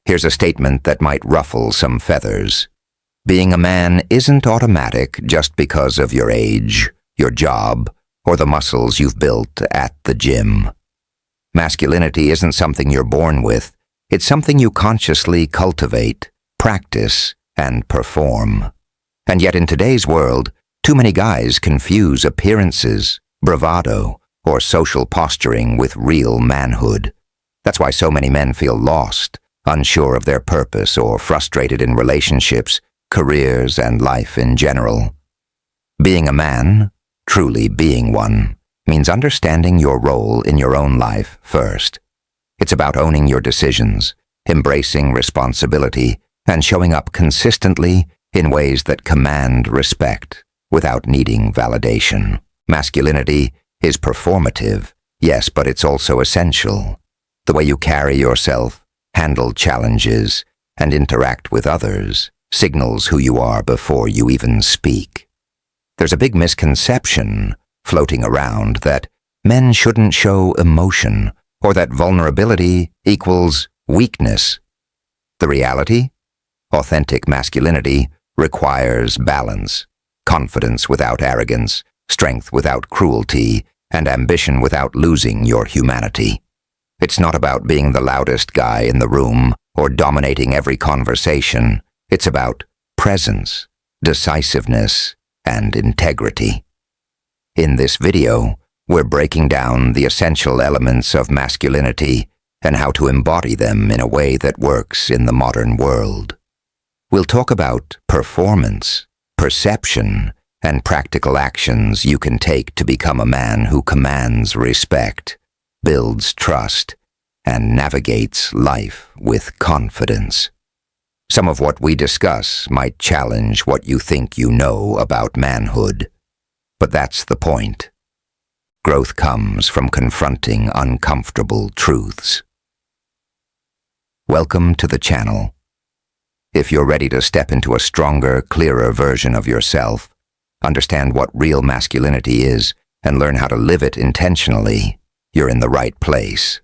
Here's a statement that might ruffle some feathers. Being a man isn't automatic just because of your age, your job, or the muscles you've built at the gym. Masculinity isn't something you're born with. It's something you consciously cultivate, practice, and perform. And yet in today's world, too many guys confuse appearances, bravado, or social posturing with real manhood. That's why so many men feel lost, unsure of their purpose, or frustrated in relationships, careers, and life in general. Being a man, truly being one, means understanding your role in your own life first. It's about owning your decisions, embracing responsibility, and showing up consistently in ways that command respect without needing validation. Masculinity is performative, yes, but it's also essential. The way you carry yourself, handle challenges, and interact with others signals who you are before you even speak. There's a big misconception floating around that men shouldn't show emotion or that vulnerability equals weakness. The reality? Authentic masculinity requires balance, confidence without arrogance, strength without cruelty, and ambition without losing your humanity. It's not about being the loudest guy in the room or dominating every conversation. It's about presence, decisiveness, and integrity. In this video, we're breaking down the essential elements of masculinity and how to embody them in a way that works in the modern world. We'll talk about performance, perception, and practical actions you can take to become a man who commands respect, builds trust, and navigates life with confidence. Some of what we discuss might challenge what you think you know about manhood, but that's the point. Growth comes from confronting uncomfortable truths. Welcome to the channel. If you're ready to step into a stronger, clearer version of yourself, understand what real masculinity is, and learn how to live it intentionally, you're in the right place.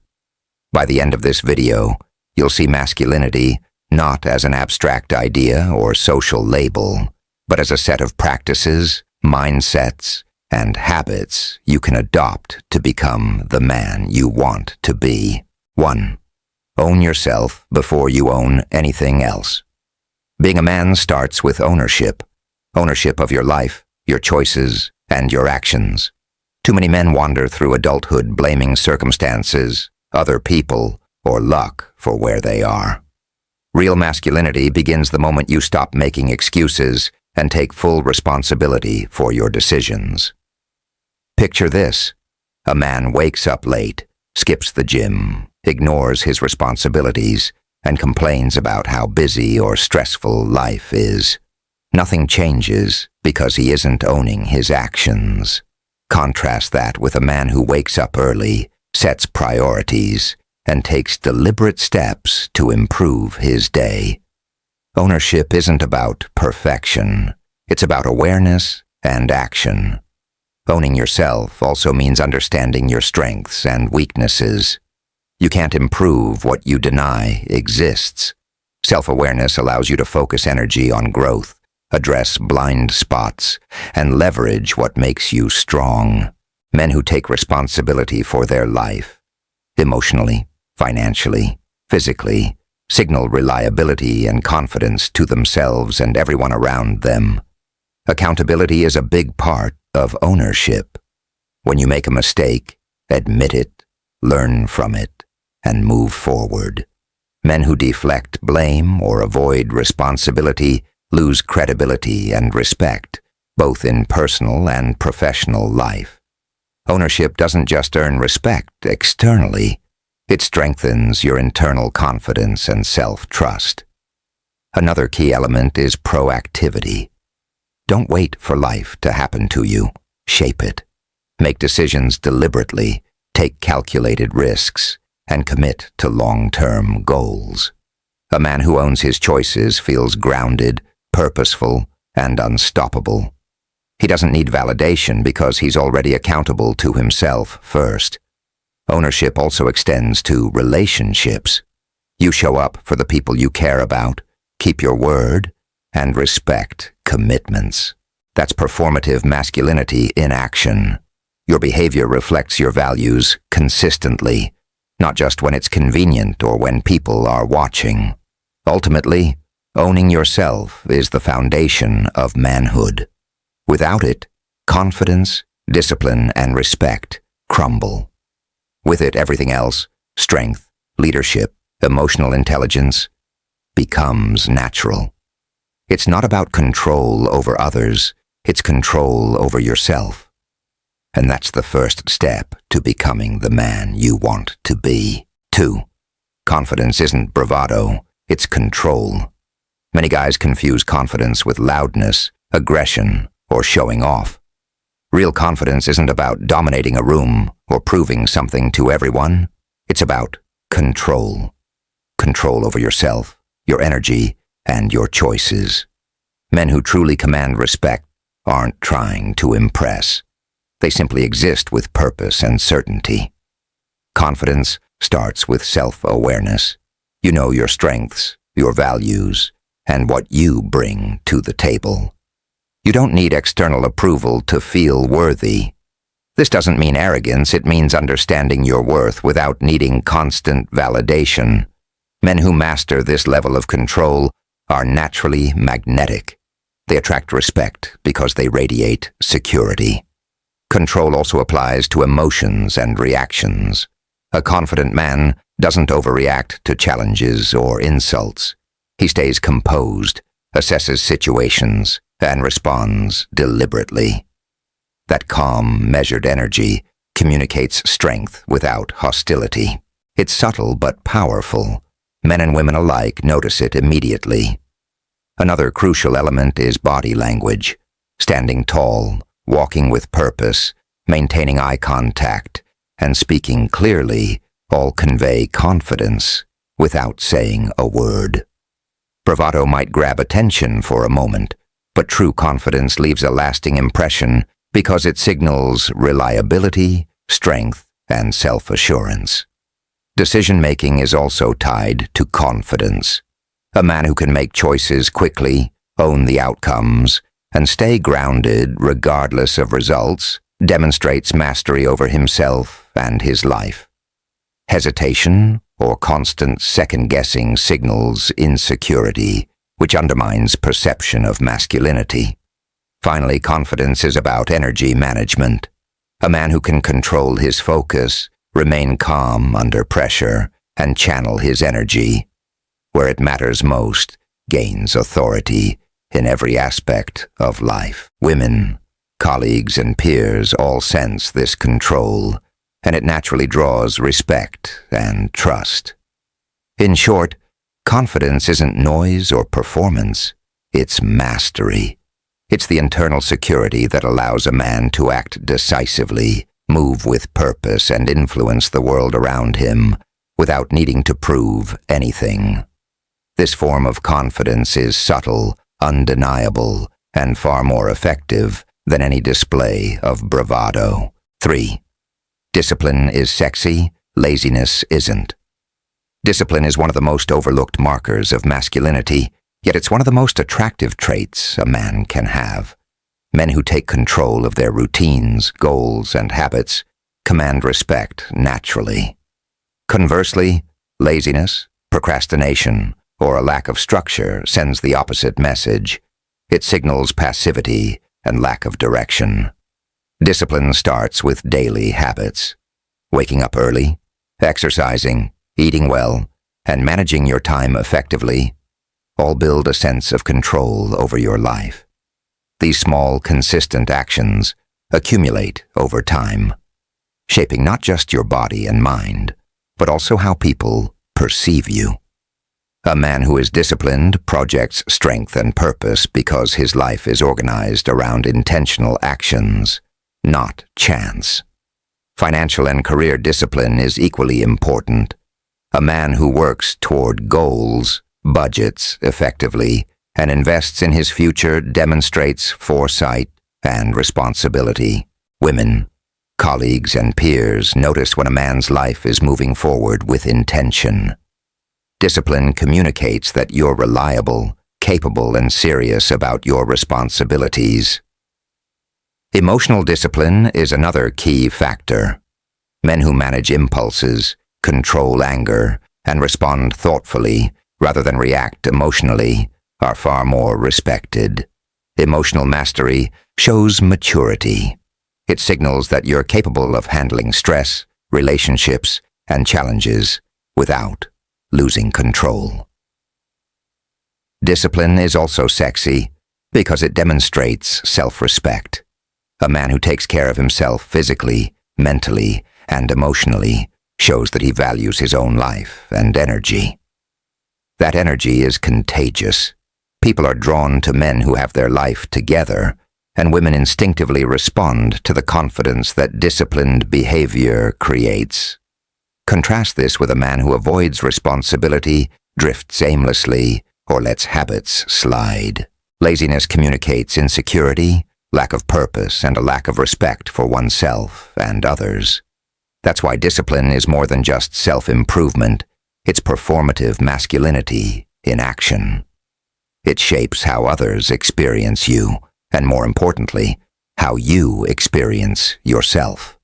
By the end of this video, you'll see masculinity not as an abstract idea or social label, but as a set of practices, mindsets, and habits you can adopt to become the man you want to be. 1. Own yourself before you own anything else. Being a man starts with ownership. Ownership of your life, your choices, and your actions. Too many men wander through adulthood blaming circumstances, other people, or luck for where they are. Real masculinity begins the moment you stop making excuses and take full responsibility for your decisions. Picture this. A man wakes up late, skips the gym, ignores his responsibilities, and complains about how busy or stressful life is. Nothing changes because he isn't owning his actions. Contrast that with a man who wakes up early, sets priorities, and takes deliberate steps to improve his day. Ownership isn't about perfection. It's about awareness and action. Owning yourself also means understanding your strengths and weaknesses. You can't improve what you deny exists. Self-awareness allows you to focus energy on growth, address blind spots, and leverage what makes you strong. Men who take responsibility for their life, emotionally, financially, physically, signal reliability and confidence to themselves and everyone around them. Accountability is a big part of ownership. When you make a mistake, admit it, learn from it, and move forward. Men who deflect blame or avoid responsibility lose credibility and respect, both in personal and professional life. Ownership doesn't just earn respect externally, it strengthens your internal confidence and self-trust. Another key element is proactivity. Don't wait for life to happen to you. Shape it. Make decisions deliberately, take calculated risks, and commit to long-term goals. A man who owns his choices feels grounded, purposeful, and unstoppable. He doesn't need validation because he's already accountable to himself first. Ownership also extends to relationships. You show up for the people you care about, keep your word, and respect commitments. That's performative masculinity in action. Your behavior reflects your values consistently, not just when it's convenient or when people are watching. Ultimately, owning yourself is the foundation of manhood. Without it, confidence, discipline, and respect crumble. With it, everything else, strength, leadership, emotional intelligence, becomes natural. It's not about control over others, it's control over yourself. And that's the first step to becoming the man you want to be. 2. Confidence isn't bravado, it's control. Many guys confuse confidence with loudness, aggression, or showing off. Real confidence isn't about dominating a room or proving something to everyone. It's about control. Control over yourself, your energy, and your choices. Men who truly command respect aren't trying to impress. They simply exist with purpose and certainty. Confidence starts with self-awareness. You know your strengths, your values, and what you bring to the table. You don't need external approval to feel worthy. This doesn't mean arrogance, it means understanding your worth without needing constant validation. Men who master this level of control are naturally magnetic. They attract respect because they radiate security. Control also applies to emotions and reactions. A confident man doesn't overreact to challenges or insults. He stays composed, assesses situations, and responds deliberately. That calm, measured energy communicates strength without hostility. It's subtle but powerful. Men and women alike notice it immediately. Another crucial element is body language. Standing tall, walking with purpose, maintaining eye contact, and speaking clearly all convey confidence without saying a word. Bravado might grab attention for a moment, but true confidence leaves a lasting impression because it signals reliability, strength, and self-assurance. Decision-making is also tied to confidence. A man who can make choices quickly, own the outcomes, and stay grounded regardless of results demonstrates mastery over himself and his life. Hesitation or constant second-guessing signals insecurity, which undermines perception of masculinity. Finally, confidence is about energy management. A man who can control his focus, remain calm under pressure, and channel his energy where it matters most, gains authority in every aspect of life. Women, colleagues, and peers all sense this control, and it naturally draws respect and trust. In short, confidence isn't noise or performance, it's mastery. It's the internal security that allows a man to act decisively, move with purpose, and influence the world around him without needing to prove anything. This form of confidence is subtle, undeniable, and far more effective than any display of bravado. 3. Discipline is sexy, laziness isn't. Discipline is one of the most overlooked markers of masculinity, yet it's one of the most attractive traits a man can have. Men who take control of their routines, goals, and habits command respect naturally. Conversely, laziness, procrastination, or a lack of structure sends the opposite message. It signals passivity and lack of direction. Discipline starts with daily habits. Waking up early, exercising, eating well, and managing your time effectively all build a sense of control over your life. These small, consistent actions accumulate over time, shaping not just your body and mind, but also how people perceive you. A man who is disciplined projects strength and purpose because his life is organized around intentional actions, not chance. Financial and career discipline is equally important. A man who works toward goals, budgets effectively, and invests in his future demonstrates foresight and responsibility. Women, colleagues, and peers notice when a man's life is moving forward with intention. Discipline communicates that you're reliable, capable, and serious about your responsibilities. Emotional discipline is another key factor. Men who manage impulses, control anger, and respond thoughtfully rather than react emotionally are far more respected. Emotional mastery shows maturity. It signals that you're capable of handling stress, relationships, and challenges without losing control. Discipline is also sexy because it demonstrates self-respect. A man who takes care of himself physically, mentally, and emotionally shows that he values his own life and energy. That energy is contagious. People are drawn to men who have their life together, and women instinctively respond to the confidence that disciplined behavior creates. Contrast this with a man who avoids responsibility, drifts aimlessly, or lets habits slide. Laziness communicates insecurity, lack of purpose, and a lack of respect for oneself and others. That's why discipline is more than just self-improvement. It's performative masculinity in action. It shapes how others experience you, and more importantly, how you experience yourself.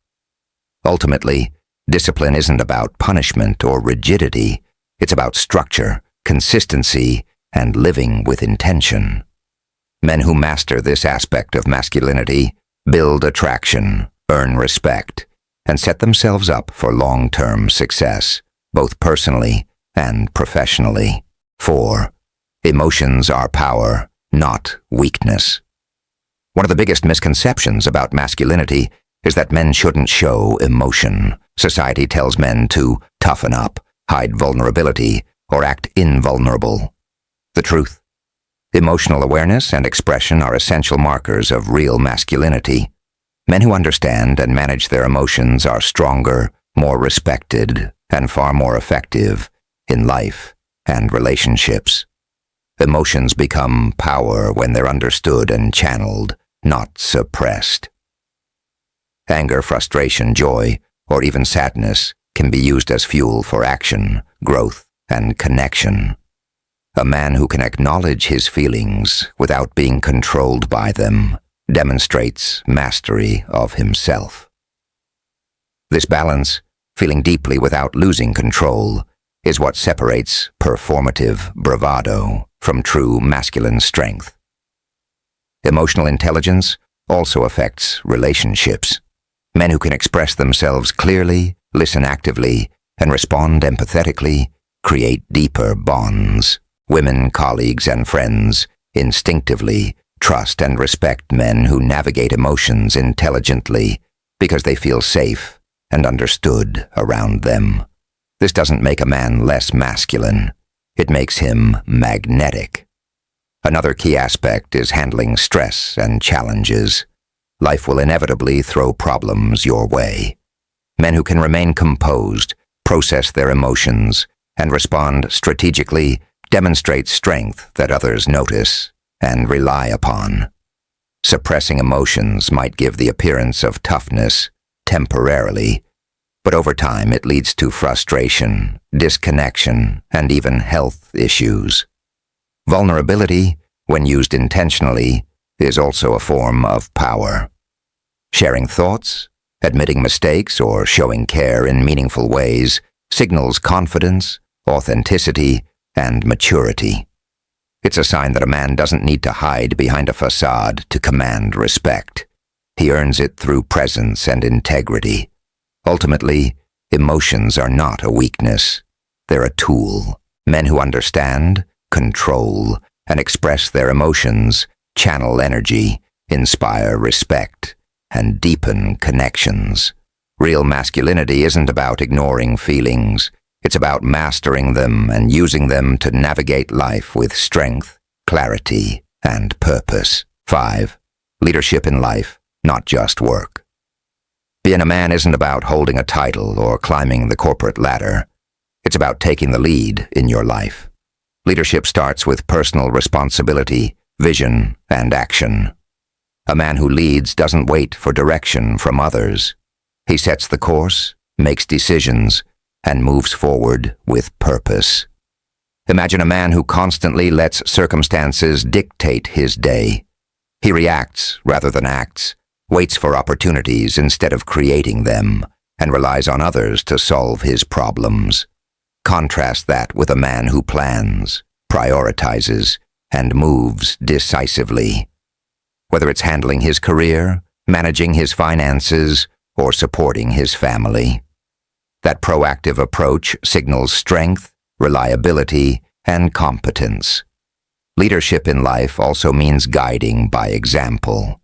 Ultimately, discipline isn't about punishment or rigidity. It's about structure, consistency, and living with intention. Men who master this aspect of masculinity build attraction, earn respect, and set themselves up for long-term success, both personally and professionally. 4. Emotions are power, not weakness. One of the biggest misconceptions about masculinity is that men shouldn't show emotion. Society tells men to toughen up, hide vulnerability, or act invulnerable. The truth: emotional awareness and expression are essential markers of real masculinity. Men who understand and manage their emotions are stronger, more respected, and far more effective in life and relationships. Emotions become power when they're understood and channeled, not suppressed. Anger, frustration, joy, or even sadness can be used as fuel for action, growth, and connection. A man who can acknowledge his feelings without being controlled by them demonstrates mastery of himself. This balance, feeling deeply without losing control, is what separates performative bravado from true masculine strength. Emotional intelligence also affects relationships. Men who can express themselves clearly, listen actively, and respond empathetically create deeper bonds. Women, colleagues, and friends instinctively trust and respect men who navigate emotions intelligently because they feel safe and understood around them. This doesn't make a man less masculine. It makes him magnetic. Another key aspect is handling stress and challenges. Life will inevitably throw problems your way. Men who can remain composed, process their emotions, and respond strategically demonstrate strength that others notice and rely upon. Suppressing emotions might give the appearance of toughness temporarily, but over time it leads to frustration, disconnection, and even health issues. Vulnerability, when used intentionally, is also a form of power. Sharing thoughts, admitting mistakes, or showing care in meaningful ways signals confidence, authenticity, and maturity. It's a sign that a man doesn't need to hide behind a facade to command respect. He earns it through presence and integrity. Ultimately, emotions are not a weakness. They're a tool. Men who understand, control, and express their emotions channel energy, inspire respect, and deepen connections. Real masculinity isn't about ignoring feelings. It's about mastering them and using them to navigate life with strength, clarity, and purpose. 5. Leadership in life, not just work. Being a man isn't about holding a title or climbing the corporate ladder. It's about taking the lead in your life. Leadership starts with personal responsibility, vision, and action. A man who leads doesn't wait for direction from others. He sets the course, makes decisions, and moves forward with purpose. Imagine a man who constantly lets circumstances dictate his day. He reacts rather than acts, waits for opportunities instead of creating them, and relies on others to solve his problems. Contrast that with a man who plans, prioritizes, and moves decisively. Whether it's handling his career, managing his finances, or supporting his family. That proactive approach signals strength, reliability, and competence. Leadership in life also means guiding by example.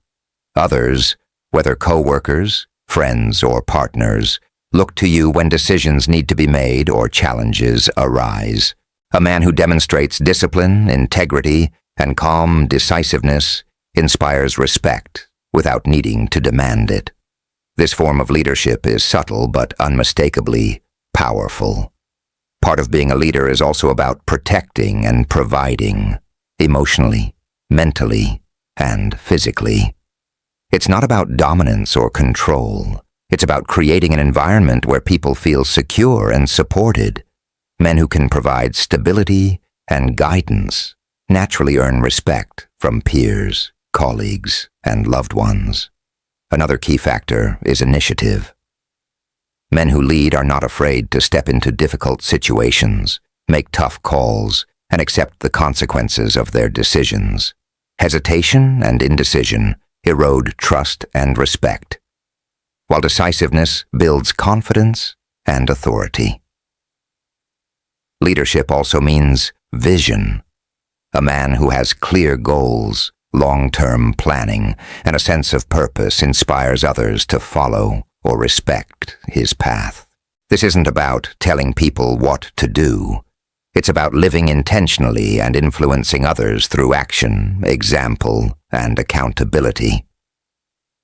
Others, whether co-workers, friends, or partners, look to you when decisions need to be made or challenges arise. A man who demonstrates discipline, integrity, and calm decisiveness inspires respect without needing to demand it. This form of leadership is subtle but unmistakably powerful. Part of being a leader is also about protecting and providing, emotionally, mentally, and physically. It's not about dominance or control. It's about creating an environment where people feel secure and supported. Men who can provide stability and guidance naturally earn respect from peers, colleagues, and loved ones. Another key factor is initiative. Men who lead are not afraid to step into difficult situations, make tough calls, and accept the consequences of their decisions. Hesitation and indecision erode trust and respect, while decisiveness builds confidence and authority. Leadership also means vision. A man who has clear goals, long-term planning, and a sense of purpose inspires others to follow or respect his path. This isn't about telling people what to do. It's about living intentionally and influencing others through action, example, and accountability.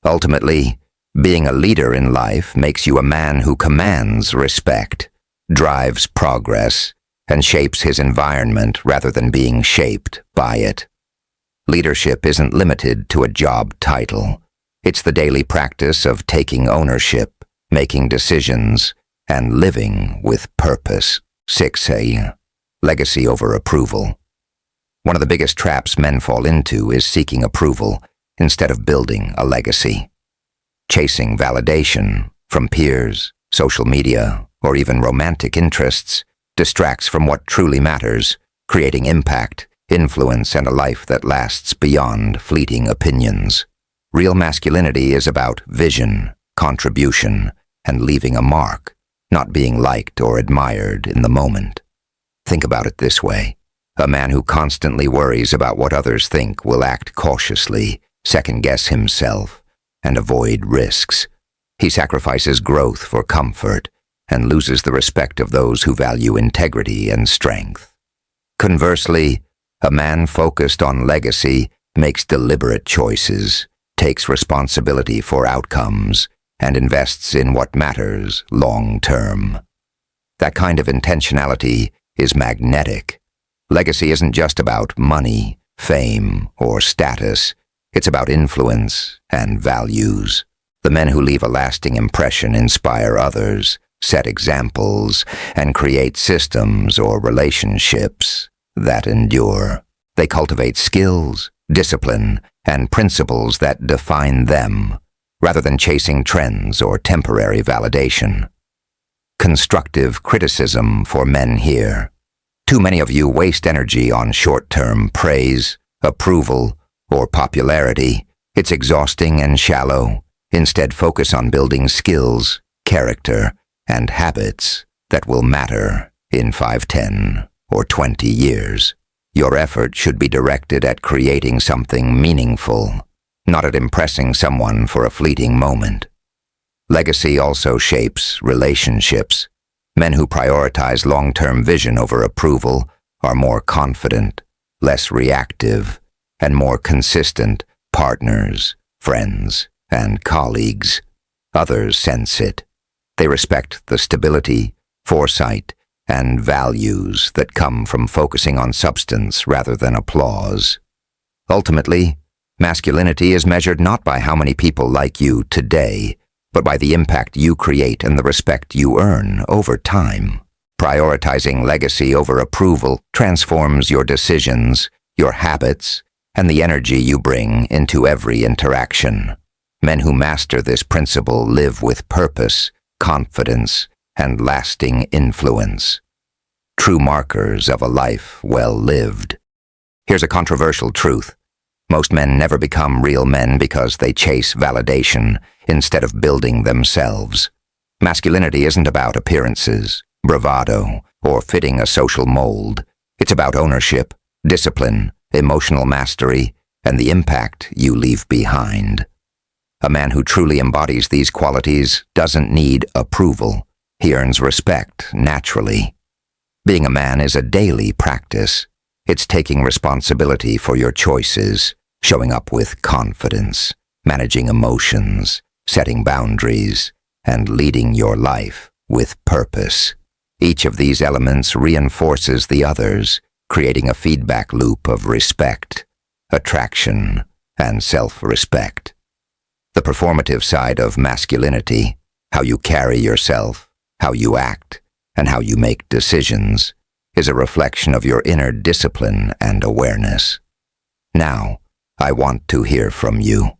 Ultimately, being a leader in life makes you a man who commands respect, drives progress, and shapes his environment rather than being shaped by it. Leadership isn't limited to a job title. It's the daily practice of taking ownership, making decisions, and living with purpose. 6a. Legacy over approval. One of the biggest traps men fall into is seeking approval instead of building a legacy. Chasing validation from peers, social media, or even romantic interests distracts from what truly matters, creating impact, influence, and a life that lasts beyond fleeting opinions. Real masculinity is about vision, contribution, and leaving a mark, not being liked or admired in the moment. Think about it this way. A man who constantly worries about what others think will act cautiously, second-guess himself, and avoid risks. He sacrifices growth for comfort and loses the respect of those who value integrity and strength. Conversely, a man focused on legacy makes deliberate choices, takes responsibility for outcomes, and invests in what matters long-term. That kind of intentionality is magnetic. Legacy isn't just about money, fame, or status. It's about influence and values. The men who leave a lasting impression inspire others, set examples, and create systems or relationships that endure. They cultivate skills, discipline, and principles that define them, rather than chasing trends or temporary validation. Constructive criticism for men here. Too many of you waste energy on short-term praise, approval, or popularity. It's exhausting and shallow. Instead, focus on building skills, character, and habits that will matter in 5, 10, or 20 years. Your effort should be directed at creating something meaningful, not at impressing someone for a fleeting moment. Legacy also shapes relationships. Men who prioritize long-term vision over approval are more confident, less reactive, and more consistent partners, friends, and colleagues. Others sense it. They respect the stability, foresight, and values that come from focusing on substance rather than applause. Ultimately, masculinity is measured not by how many people like you today, but by the impact you create and the respect you earn over time. Prioritizing legacy over approval transforms your decisions, your habits, and the energy you bring into every interaction. Men who master this principle live with purpose, confidence, and lasting influence. True markers of a life well lived. Here's a controversial truth. Most men never become real men because they chase validation instead of building themselves. Masculinity isn't about appearances, bravado, or fitting a social mold. It's about ownership, discipline, emotional mastery, and the impact you leave behind. A man who truly embodies these qualities doesn't need approval. He earns respect naturally. Being a man is a daily practice. It's taking responsibility for your choices, showing up with confidence, managing emotions, setting boundaries, and leading your life with purpose. Each of these elements reinforces the others, creating a feedback loop of respect, attraction, and self-respect. The performative side of masculinity, how you carry yourself, how you act, and how you make decisions, is a reflection of your inner discipline and awareness. Now, I want to hear from you.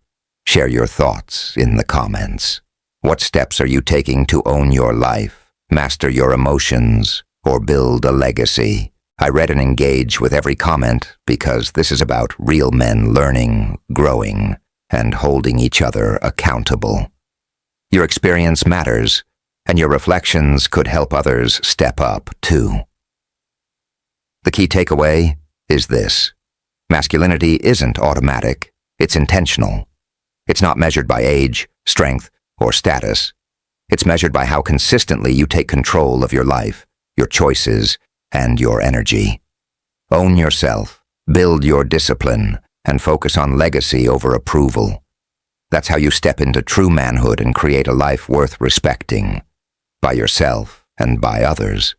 Share your thoughts in the comments. What steps are you taking to own your life, master your emotions, or build a legacy? I read and engage with every comment because this is about real men learning, growing, and holding each other accountable. Your experience matters, and your reflections could help others step up too. The key takeaway is this. Masculinity isn't automatic, it's intentional. It's not measured by age, strength, or status. It's measured by how consistently you take control of your life, your choices, and your energy. Own yourself, build your discipline, and focus on legacy over approval. That's how you step into true manhood and create a life worth respecting, by yourself and by others.